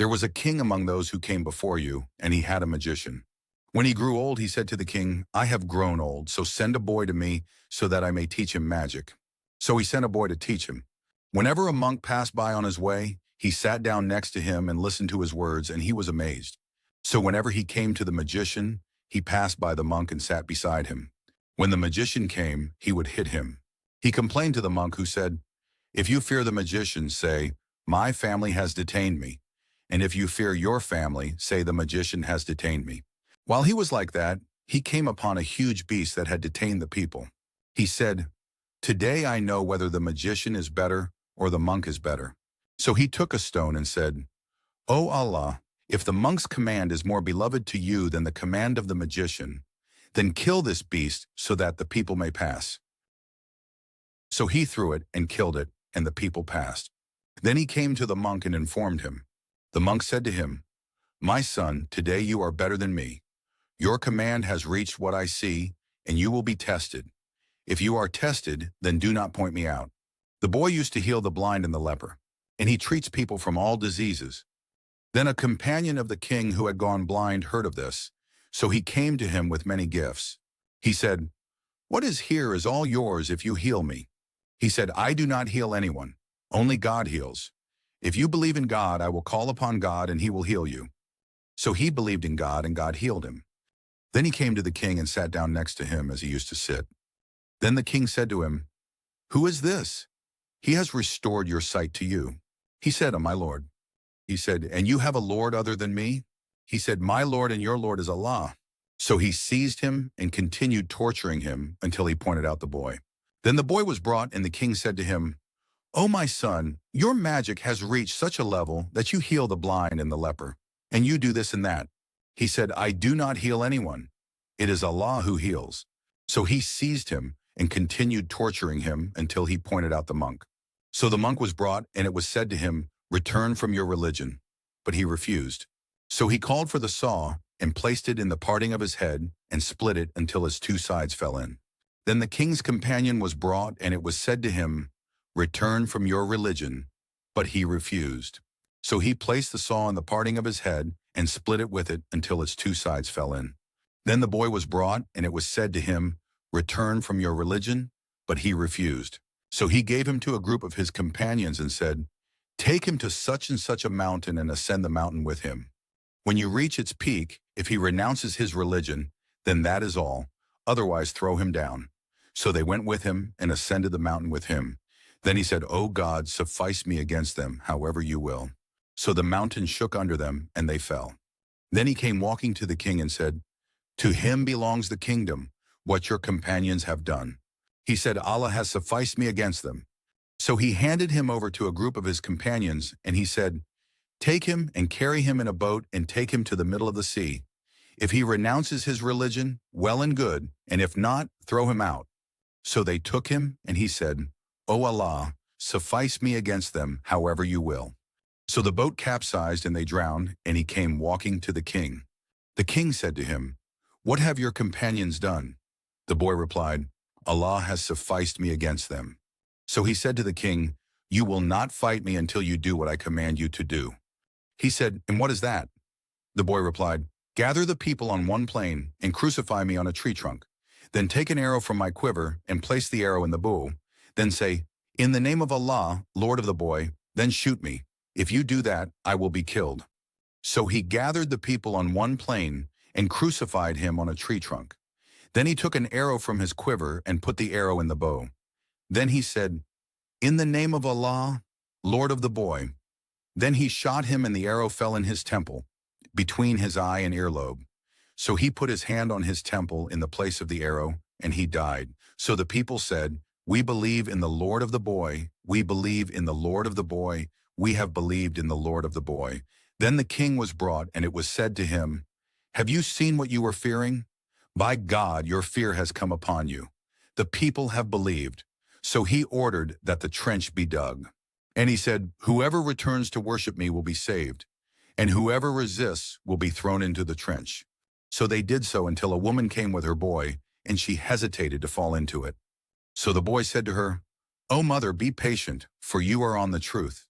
There was a king among those who came before you, and he had a magician. When he grew old, he said to the king, I have grown old, so send a boy to me so that I may teach him magic. So he sent a boy to teach him. Whenever a monk passed by on his way, he sat down next to him and listened to his words, and he was amazed. So whenever he came to the magician, he passed by the monk and sat beside him. When the magician came, he would hit him. He complained to the monk, who said, If you fear the magician, say, My family has detained me. And if you fear your family, say the magician has detained me. While he was like that, he came upon a huge beast that had detained the people. He said, Today I know whether the magician is better or the monk is better. So he took a stone and said, O Allah, if the monk's command is more beloved to you than the command of the magician, then kill this beast so that the people may pass. So he threw it and killed it, and the people passed. Then he came to the monk and informed him. The monk said to him, My son, today you are better than me. Your command has reached what I see, and you will be tested. If you are tested, then do not point me out. The boy used to heal the blind and the leper, and he treats people from all diseases. Then a companion of the king who had gone blind heard of this, so he came to him with many gifts. He said, What is here is all yours if you heal me. He said, I do not heal anyone, only God heals. If you believe in God, I will call upon God and he will heal you. So he believed in God and God healed him. Then he came to the king and sat down next to him as he used to sit. Then the king said to him, Who is this? He has restored your sight to you. He said, my lord. He said, And you have a lord other than me? He said, My lord and your lord is Allah. So he seized him and continued torturing him until he pointed out the boy. Then the boy was brought, and the king said to him, O my son, your magic has reached such a level that you heal the blind and the leper, and you do this and that. He said, I do not heal anyone. It is Allah who heals. So he seized him and continued torturing him until he pointed out the monk. So the monk was brought, and it was said to him, Return from your religion. But he refused. So he called for the saw and placed it in the parting of his head and split it until his two sides fell in. Then the king's companion was brought, and it was said to him, Return from your religion. But he refused. So he placed the saw in the parting of his head and split it with it until its two sides fell in. Then the boy was brought, and it was said to him, Return from your religion. But he refused. So he gave him to a group of his companions and said, Take him to such and such a mountain and ascend the mountain with him. When you reach its peak, if he renounces his religion, then that is all. Otherwise throw him down. So they went with him and ascended the mountain with him. Then he said, O God, suffice me against them, however you will. So the mountain shook under them, and they fell. Then he came walking to the king and said, To him belongs the kingdom, what your companions have done. He said, Allah has sufficed me against them. So he handed him over to a group of his companions, and he said, Take him and carry him in a boat and take him to the middle of the sea. If he renounces his religion, well and good, and if not, throw him out. So they took him, and he said, O Allah, suffice me against them, however you will. So the boat capsized and they drowned, and he came walking to the king. The king said to him, What have your companions done? The boy replied, Allah has sufficed me against them. So he said to the king, You will not fight me until you do what I command you to do. He said, And what is that? The boy replied, Gather the people on one plain and crucify me on a tree trunk. Then take an arrow from my quiver and place the arrow in the bow. Then say, In the name of Allah, Lord of the boy, then shoot me. If you do that, I will be killed. So he gathered the people on one plain and crucified him on a tree trunk. Then he took an arrow from his quiver and put the arrow in the bow. Then he said, In the name of Allah, Lord of the boy. Then he shot him, and the arrow fell in his temple, between his eye and earlobe. So he put his hand on his temple in the place of the arrow, and he died. So the people said, We believe in the Lord of the boy. We believe in the Lord of the boy. We have believed in the Lord of the boy. Then the king was brought, and it was said to him, Have you seen what you were fearing? By God, your fear has come upon you. The people have believed. So he ordered that the trench be dug. And he said, Whoever returns to worship me will be saved, and whoever resists will be thrown into the trench. So they did so until a woman came with her boy, and she hesitated to fall into it. So the boy said to her, O mother, be patient, for you are on the truth.